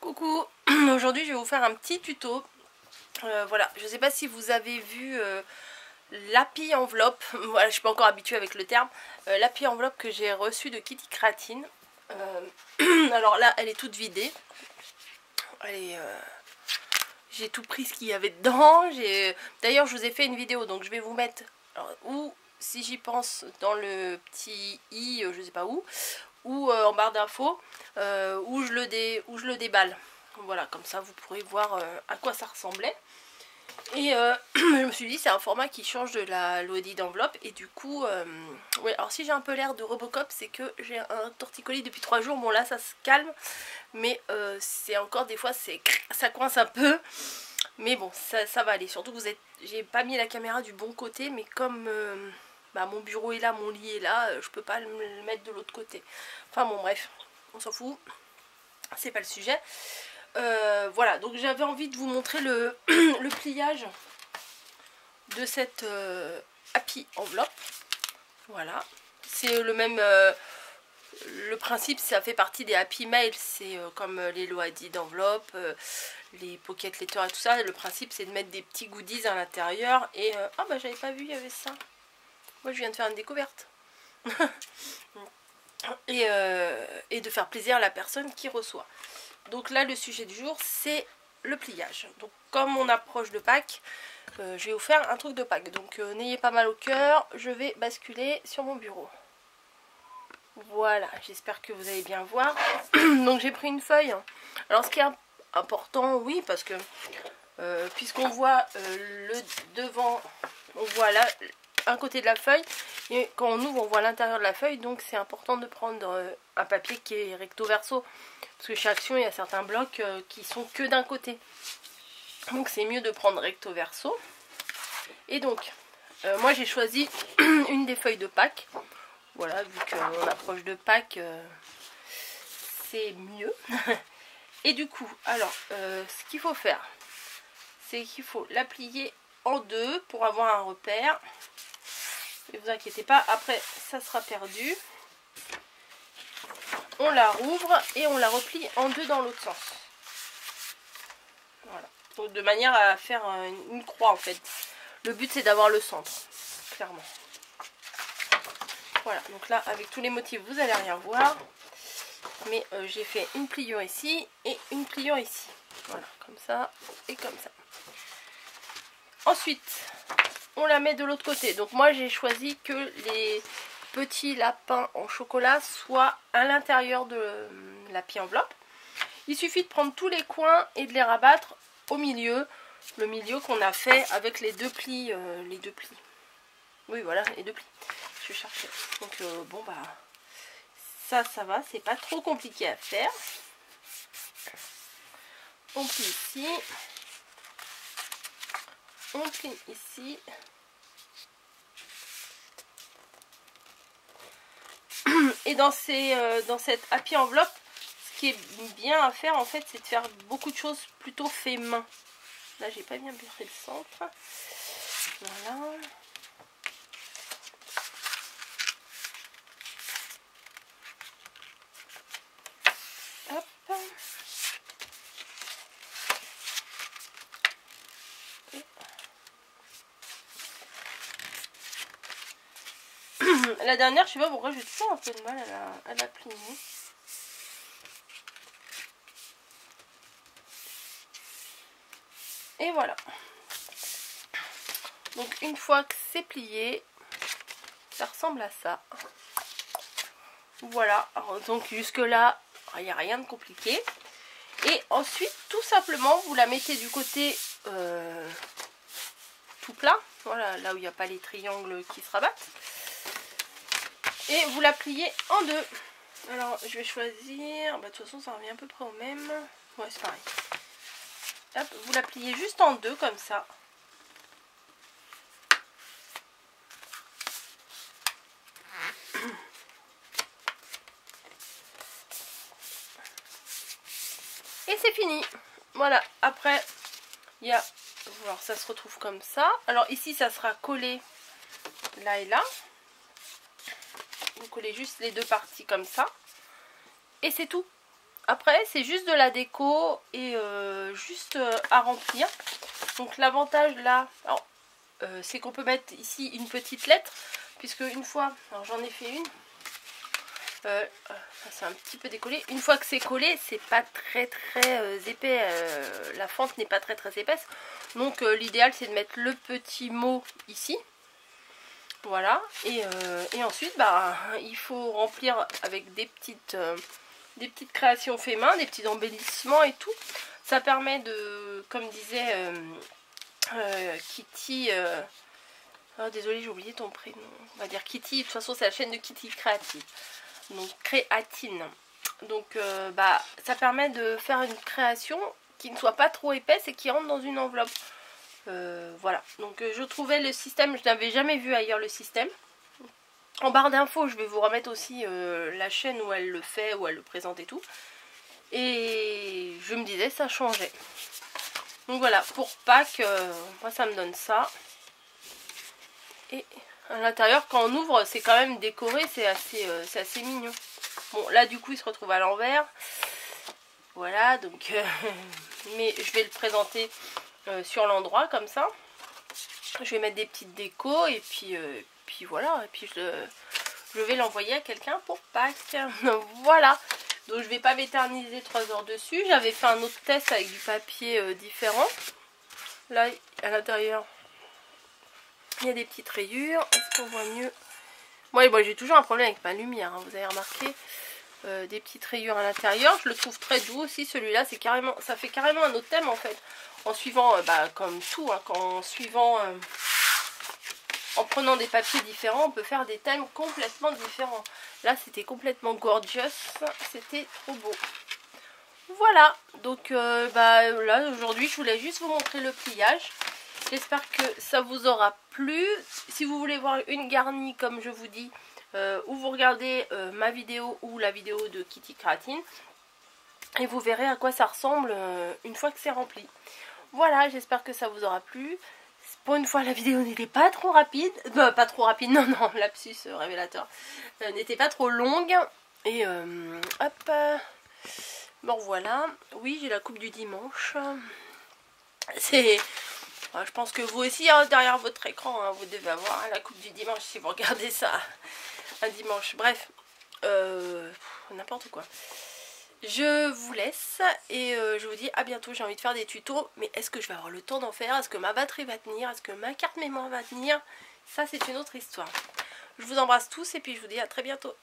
Coucou, aujourd'hui je vais vous faire un petit tuto. Voilà, je ne sais pas si vous avez vu l'Happy Enveloppe. Voilà, je suis pas encore habituée avec le terme. L'Happy Enveloppe que j'ai reçue de Kitty Créatine. Alors là, elle est toute vidée. J'ai tout pris ce qu'il y avait dedans. D'ailleurs, je vous ai fait une vidéo, donc je vais vous mettre, ou si j'y pense, dans le petit i, je sais pas où, ou en barre d'infos, où je le déballe. Voilà, comme ça vous pourrez voir à quoi ça ressemblait. Et je me suis dit, c'est un format qui change de la Lodi d'enveloppe. Et du coup, ouais, alors si j'ai un peu l'air de Robocop, c'est que j'ai un torticolis depuis 3 jours. Bon là, ça se calme. Mais c'est encore des fois, ça coince un peu. Mais bon, ça va aller. Surtout que j'ai pas mis la caméra du bon côté. Mais comme mon bureau est là, mon lit est là, je peux pas le mettre de l'autre côté. Enfin bon, bref, on s'en fout. C'est pas le sujet. Voilà, donc j'avais envie de vous montrer le pliage de cette Happy Enveloppe. Voilà, c'est le même, le principe, ça fait partie des Happy Mail, c'est comme les Loadi d'enveloppe, les Pocket Letter et tout ça. Le principe, c'est de mettre des petits goodies à l'intérieur. Et ah bah j'avais pas vu, il y avait ça. Moi je viens de faire une découverte. et de faire plaisir à la personne qui reçoit. Donc là, le sujet du jour, c'est le pliage. Donc comme on approche de Pâques, je vais vous faire un truc de Pâques. Donc n'ayez pas mal au cœur, je vais basculer sur mon bureau. Voilà, j'espère que vous allez bien voir. Donc j'ai pris une feuille. Alors ce qui est important, oui, parce que puisqu'on voit le devant, on voit là un côté de la feuille, et quand on ouvre on voit l'intérieur de la feuille, donc c'est important de prendre un papier qui est recto verso, parce que chez Action il y a certains blocs qui sont que d'un côté, donc c'est mieux de prendre recto verso. Et donc moi j'ai choisi une des feuilles de Pâques. Voilà, vu qu'on approche de Pâques, c'est mieux. Et du coup, alors ce qu'il faut faire, c'est qu'il faut la plier en deux pour avoir un repère. Ne vous inquiétez pas, après ça sera perdu. On la rouvre et on la replie en deux dans l'autre sens. Voilà. Donc de manière à faire une croix en fait. Le but c'est d'avoir le centre, clairement. Voilà, donc là avec tous les motifs vous allez rien voir. Mais j'ai fait une pliure ici et une pliure ici. Voilà, comme ça et comme ça. Ensuite, on la met de l'autre côté. Donc moi j'ai choisi que les petits lapins en chocolat soient à l'intérieur de la Happy Enveloppe. Il suffit de prendre tous les coins et de les rabattre au milieu. Le milieu qu'on a fait avec les deux plis. Oui voilà, les deux plis. Je cherchais. Donc bon bah ça va, c'est pas trop compliqué à faire. On plie ici. On plie ici. Et dans cette Happy Enveloppe, ce qui est bien à faire en fait, c'est de faire beaucoup de choses plutôt fait main. Là j'ai pas bien pris le centre. Voilà. Hop. La dernière, je sais pas pourquoi j'ai toujours un peu de mal à la plier. Et voilà. Donc une fois que c'est plié, ça ressemble à ça. Voilà. Alors, donc jusque là, il n'y a rien de compliqué. Et ensuite, tout simplement, vous la mettez du côté tout plat. Voilà, là où il n'y a pas les triangles qui se rabattent. Et vous la pliez en deux. Alors je vais choisir, de toute façon ça revient à peu près au même. Ouais, c'est pareil. Hop, vous la pliez juste en deux comme ça. Et c'est fini. Voilà, après il y a, alors ça se retrouve comme ça. Alors ici ça sera collé là et là. Vous collez juste les deux parties comme ça. Et c'est tout. Après c'est juste de la déco et juste à remplir. Donc l'avantage là, c'est qu'on peut mettre ici une petite lettre, puisque une fois, alors j'en ai fait une, c'est un petit peu décollé, une fois que c'est collé c'est pas très épais, la fente n'est pas très épaisse, donc l'idéal c'est de mettre le petit mot ici, voilà, et ensuite bah, il faut remplir avec des petites créations fait main, des petits embellissements et tout. Ça permet de, comme disait Kitty, oh, désolée j'ai oublié ton prénom, on va dire Kitty, de toute façon c'est la chaîne de Kitty Créative, donc Créatine. Donc bah, ça permet de faire une création qui ne soit pas trop épaisse et qui rentre dans une enveloppe. Voilà, donc je trouvais le système, je n'avais jamais vu ailleurs le système. En barre d'infos je vais vous remettre aussi la chaîne où elle le fait, où elle le présente et tout. Et je me disais ça changeait. Donc voilà, pour Pâques, moi ça me donne ça. Et à l'intérieur quand on ouvre c'est quand même décoré, c'est assez mignon. Bon là du coup il se retrouve à l'envers. Voilà, donc mais je vais le présenter sur l'endroit comme ça. Je vais mettre des petites décos et puis voilà, et puis je vais l'envoyer à quelqu'un pour Pâques. Voilà, donc je vais pas m'éterniser 3 heures dessus. J'avais fait un autre test avec du papier différent. Là à l'intérieur il y a des petites rayures. Est-ce qu'on voit mieux? Ouais, bon, j'ai toujours un problème avec ma lumière, hein, vous avez remarqué. Des petites rayures à l'intérieur. Je le trouve très doux aussi celui-là. C'est carrément, ça fait carrément un autre thème en fait. En suivant, bah, comme tout, hein, en prenant des papiers différents, on peut faire des thèmes complètement différents. Là, c'était complètement gorgeous. C'était trop beau. Voilà. Donc, bah, là, aujourd'hui, je voulais juste vous montrer le pliage. J'espère que ça vous aura plu. Si vous voulez voir une garnie, comme je vous dis, ou vous regardez ma vidéo ou la vidéo de Kitty Créatine et vous verrez à quoi ça ressemble une fois que c'est rempli. Voilà, j'espère que ça vous aura plu. Pour une fois la vidéo n'était pas trop rapide, pas trop rapide, non, lapsus révélateur, n'était pas trop longue. Et hop, bon voilà, oui j'ai la coupe du dimanche. C'est... Je pense que vous aussi, hein, derrière votre écran, hein, vous devez avoir la coupe du dimanche si vous regardez ça un dimanche. Bref, n'importe quoi. Je vous laisse et je vous dis à bientôt. J'ai envie de faire des tutos, mais est-ce que je vais avoir le temps d'en faire? Est-ce que ma batterie va tenir? Est-ce que ma carte mémoire va tenir? Ça, c'est une autre histoire. Je vous embrasse tous et puis je vous dis à très bientôt.